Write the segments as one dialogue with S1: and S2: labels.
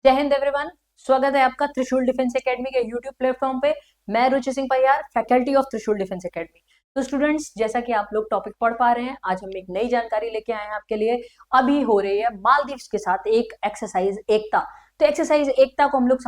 S1: जय हिंद एवरीवन। स्वागत है आपका त्रिशूल डिफेंस एकेडमी के यूट्यूब प्लेटफॉर्म पे। मैं रुचि सिंह परियार, फैकल्टी ऑफ त्रिशूल डिफेंस एकेडमी। तो स्टूडेंट्स, जैसा कि आप लोग टॉपिक पढ़ पा रहे हैं, आज हम एक नई जानकारी लेके आए हैं आपके लिए। अभी हो रही है मालदीव्स के साथ एक एक्सरसाइज एकता। तो एक्सरसाइज एकता को हम लोग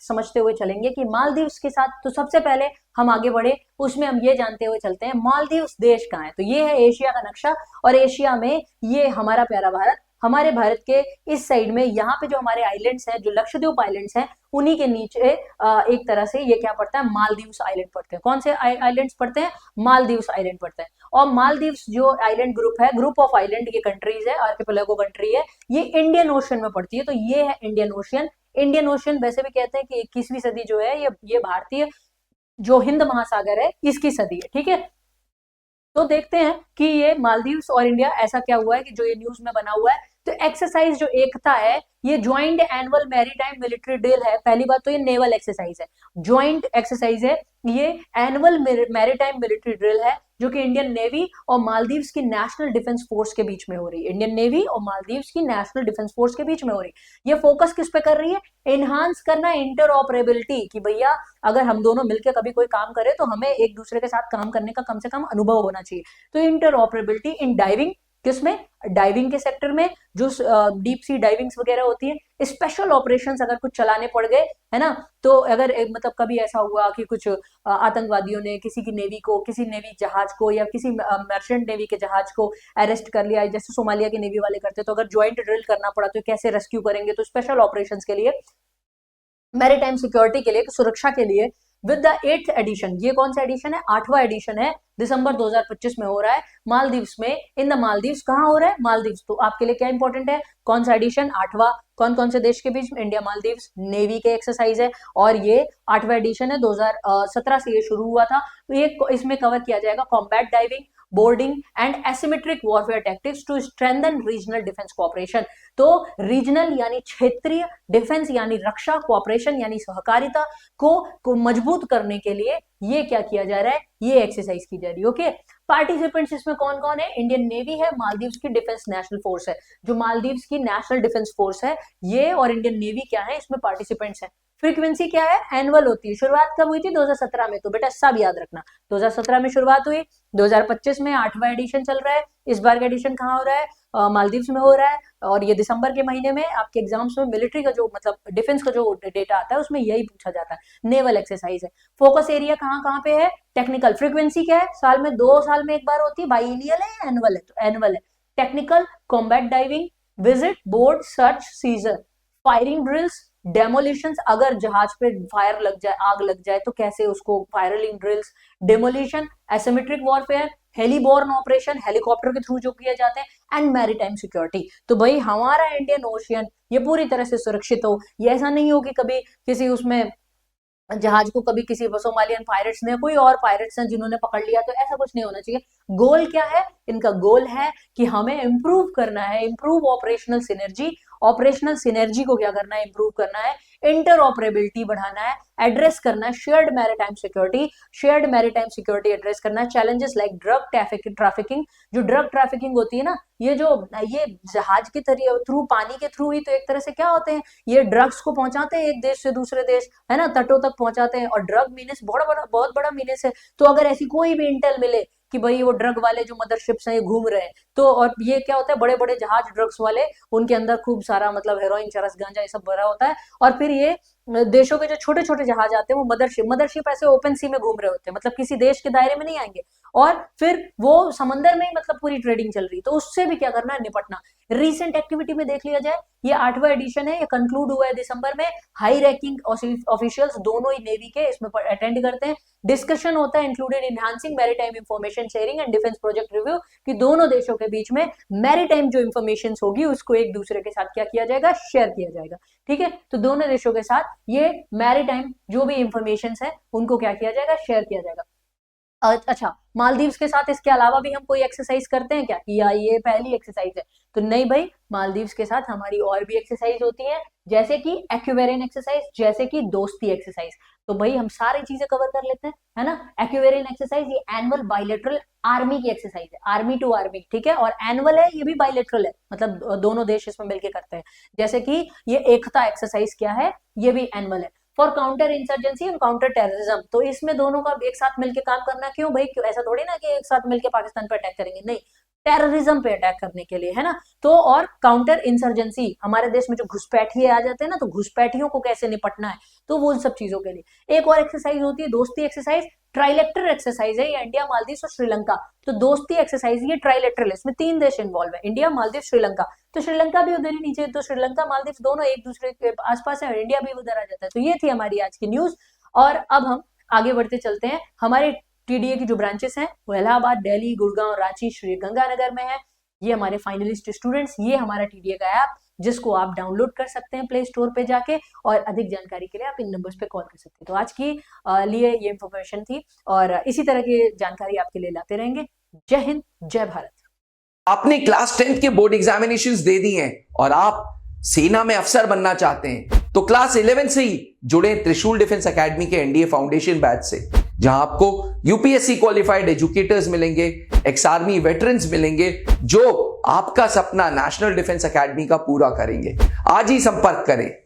S1: समझते हुए चलेंगे कि मालदीव्स के साथ। तो सबसे पहले हम आगे बढ़े, उसमें हम ये जानते हुए चलते हैं मालदीव्स देश कहाँ है। तो ये है एशिया का नक्शा, और एशिया में ये हमारा प्यारा भारत, हमारे भारत के इस साइड में यहाँ पे जो हमारे आइलैंड्स हैं, जो लक्षद्वीप आइलैंड्स हैं, उन्हीं के नीचे एक तरह से ये क्या पड़ता है, मालदीव्स आइलैंड पड़ते हैं। कौन से आइलैंड्स पड़ते हैं? मालदीव्स आइलैंड पड़ते हैं। और मालदीव्स जो आइलैंड ग्रुप है, ग्रुप ऑफ आइलैंड, ये कंट्रीज है, आर्किपेलागो कंट्री है, ये इंडियन ओशन में पड़ती है। तो ये है इंडियन ओशन। इंडियन ओशन वैसे भी कहते हैं कि 21वीं सदी जो है ये भारतीय जो हिंद महासागर है इसकी सदी है। ठीक है, तो देखते हैं कि ये मालदीव्स और इंडिया ऐसा क्या हुआ है कि जो ये न्यूज में बना हुआ है। तो एक्सरसाइज जो एकता है, ये joint annual maritime military drill है। पहली बात तो ये नेवल एक्सरसाइज है, ज्वाइंट एक्सरसाइज है। ये एनुअल मैरीटाइम मिलिट्री ड्रिल है जो कि इंडियन नेवी और मालदीव्स की नेशनल डिफेंस फोर्स के बीच में हो रही है। इंडियन नेवी और मालदीव्स की नेशनल डिफेंस फोर्स के बीच में हो रही है। ये फोकस किस पे कर रही है? एनहांस करना इंटरऑपरेबिलिटी, कि भैया अगर हम दोनों मिलकर कभी कोई काम करें तो हमें एक दूसरे के साथ काम करने का कम से कम अनुभव होना चाहिए। तो इंटरऑपरेबिलिटी इन डाइविंग, किसमें? डाइविंग के सेक्टर में, जो डीप सी डाइविंग्स वगैरह होती है। स्पेशल ऑपरेशंस अगर कुछ चलाने पड़ गए, है ना, तो अगर मतलब कभी ऐसा हुआ कि कुछ आतंकवादियों ने किसी की नेवी को, किसी नेवी जहाज को या किसी मर्चेंट नेवी के जहाज को अरेस्ट कर लिया, जैसे सोमालिया के नेवी वाले करते, तो अगर ज्वाइंट ड्रिल करना पड़ा तो कैसे रेस्क्यू करेंगे? तो स्पेशल ऑपरेशंस के लिए, मैरीटाइम सिक्योरिटी के लिए, सुरक्षा के लिए, विद द 8th एडिशन, ये कौन सा एडिशन है? 8वां एडिशन है, दिसंबर 2025 में हो रहा है मालदीव्स में। इन द मालदीव्स कहां हो रहा है? मालदीव्स। तो आपके लिए क्या इंपॉर्टेंट है? कौन सा एडिशन? 8वां। कौन कौन से देश के बीच में? इंडिया मालदीव्स, नेवी के एक्सरसाइज है, और ये 8वां एडिशन है। 2017 से ये शुरू हुआ था। तो ये इसमें कवर किया जाएगा combat diving, boarding and asymmetric warfare tactics to strengthen regional defence cooperation. तो रीजनल यानी क्षेत्रीय, डिफेंस यानी रक्षा, कोऑपरेशन यानी सहकारिता को मजबूत करने के लिए ये क्या किया जा रहा है? ये एक्सरसाइज की जा रही है। ओके, पार्टिसिपेंट्स इसमें कौन कौन है? इंडियन नेवी है, मालदीव्स की डिफेंस नेशनल फोर्स है, जो मालदीव्स की नेशनल डिफेंस फोर्स है ये, और इंडियन नेवी क्या है, इसमें पार्टिसिपेंट्स है। फ्रीक्वेंसी क्या है? एनुअल होती है। शुरुआत कब हुई थी? 2017 में। तो बेटा सब याद रखना, 2017 में शुरुआत हुई, 2025 में 8वां एडिशन चल रहा है। इस बार का एडिशन कहाँ हो रहा है? मालदीव्स में हो रहा है। और ये दिसंबर के महीने में आपके एग्जाम्स में मिलिट्री का जो मतलब डिफेंस का जो डेटा आता है उसमें यही पूछा जाता है। नेवल एक्सरसाइज है। फोकस एरिया कहाँ कहाँ पे है? टेक्निकल। फ्रीक्वेंसी क्या है? साल में 2 साल में एक बार होती है। बाइनियल है या एनुअल है? तो एनुअल है। Technical, combat diving, visit, board, search, seizure, firing drills, demolitions, अगर जहाज पे फायर लग जाए, आग लग जाए तो कैसे उसको, firing drills, demolition, asymmetric warfare, heliborne operation, helicopter के थ्रू जो किए जाते हैं, एंड मैरीटाइम सिक्योरिटी। तो भाई हमारा इंडियन ओशियन ये पूरी तरह से सुरक्षित हो। ये ऐसा नहीं हो कि कभी किसी उसमें जहाज को कभी किसी सोमालियन पायरेट्स ने, कोई और पायरेट्स ने जिन्होंने पकड़ लिया, तो ऐसा कुछ नहीं होना चाहिए। गोल क्या है इनका? गोल है कि हमें इंप्रूव करना है, improve operational synergy. Operational synergy को क्या करना है? इंप्रूव करना है। इंटर ऑपरेबिलिटी बढ़ाना है, एड्रेस करना है shared maritime security, shared maritime security address करना है। चैलेंजेस लाइक ड्रग ट्रैफिकिंग, जो ड्रग ट्रैफिकिंग होती है ना, ये जहाज के थ्रू, पानी के थ्रू ही तो एक तरह से क्या होते हैं, ये ड्रग्स को पहुंचाते हैं एक देश से दूसरे देश, है ना, तटों तक पहुंचाते हैं। और ड्रग मीनस बहुत बड़ा मीनस है। तो अगर ऐसी कोई भी इंटेल मिले कि भाई वो ड्रग वाले जो मदरशिप्स हैं ये घूम रहे हैं, तो और ये क्या होता है, बड़े बड़े जहाज ड्रग्स वाले, उनके अंदर खूब सारा मतलब हेरोइन, चरस, गांजा ये सब भरा होता है। और फिर ये देशों के जो छोटे छोटे जहाज आते हैं वो मदरशिप ऐसे ओपन सी में घूम रहे होते हैं, मतलब किसी देश के दायरे में नहीं आएंगे, और फिर वो समंदर में ही मतलब पूरी ट्रेडिंग चल रही है। तो उससे भी क्या करना है? निपटना। रिसेंट एक्टिविटी में देख लिया जाए, ये 8वां एडिशन है, ये कंक्लूड हुआ है दिसंबर में। हाई रैंकिंग ऑफिशियल्स दोनों ही नेवी के इसमें अटेंड करते हैं। डिस्कशन होता है included enhancing maritime information sharing and defence project review, कि दोनों देशों के बीच में मैरीटाइम जो इंफॉर्मेशन होगी उसको एक दूसरे के साथ क्या किया जाएगा? शेयर किया जाएगा। ठीक है, तो दोनों देशों के साथ ये मैरीटाइम जो भी इंफॉर्मेशन है उनको क्या किया जाएगा? शेयर किया जाएगा। अच्छा, मालदीव्स के साथ इसके अलावा भी हम कोई एक्सरसाइज करते हैं क्या, या ये पहली एक्सरसाइज है? तो नहीं भाई, मालदीव्स के साथ हमारी और भी एक्सरसाइज होती हैं, जैसे कि एक्वेरियन एक्सरसाइज, जैसे कि दोस्ती एक्सरसाइज। तो भाई हम सारी चीजें कवर कर लेते हैं, है ना। एक्वेरियन एक्सरसाइज ये एनुअल बायलैटरल आर्मी की एक्सरसाइज है, आर्मी टू आर्मी, ठीक है। और एनुअल है, ये भी बायलैटरल है, मतलब दोनों देश इसमें मिलकर करते हैं। जैसे कि ये एकता एक्सरसाइज क्या है, ये भी एनुअल है। For counter insurgency and counter terrorism, तो इसमें दोनों का एक साथ मिलकर काम करना, क्यों भाई, क्यों ऐसा थोड़ी ना कि एक साथ मिलकर पाकिस्तान पे अटैक करेंगे, नहीं, टेररिज्म पे अटैक करने के लिए, है ना। तो और काउंटर इंसर्जेंसी, हमारे देश में जो घुसपैठिए आ जाते हैं ना, तो घुसपैठियों को कैसे निपटना है, तो वो सब चीजों के लिए। एक और एक्सरसाइज होती है दोस्ती एक्सरसाइज, ट्राइलेक्टर एक्सरसाइज है, ये इंडिया, मालदीव और श्रीलंका। तो दोस्ती एक्सरसाइज ये ट्राइलेक्ट्रल है, इसमें 3 देश इन्वॉल्व है, इंडिया, मालदीव, श्रीलंका। तो श्रीलंका भी उधर ही नीचे, तो श्रीलंका मालदीव दोनों एक दूसरे के आसपास है, इंडिया भी उधर आ जाता है। तो ये थी हमारी आज की न्यूज। और अब हम आगे बढ़ते चलते हैं। हमारे टीडीए की जो ब्रांचेस हैं वो इलाहाबाद, दिल्ली, गुड़गांव, रांची, श्री गंगानगर में है। ये हमारे फाइनलिस्ट स्टूडेंट्स, ये हमारा टीडीए का ऐप, जिसको आप डाउनलोड कर सकते हैं प्ले स्टोर पे जाके, और अधिक जानकारी के लिए आप इन नंबर्स पे कॉल कर सकते हैं। तो आज की लिए ये इंफॉर्मेशन थी, और इसी तरह की जानकारी आपके लिए लाते रहेंगे। जय हिंद, जय भारत।
S2: आपने क्लास 10th के बोर्ड एग्जामिनेशंस दे दी हैं और आप सेना में अफसर बनना चाहते हैं, तो क्लास 11 से ही जुड़े त्रिशूल डिफेंस एकेडमी के एनडीए फाउंडेशन बैच से, जहां आपको यूपीएससी क्वालिफाइड एजुकेटर्स मिलेंगे, एक्स आर्मी वेटरन्स मिलेंगे, जो आपका सपना नेशनल डिफेंस एकेडमी का पूरा करेंगे। आज ही संपर्क करें।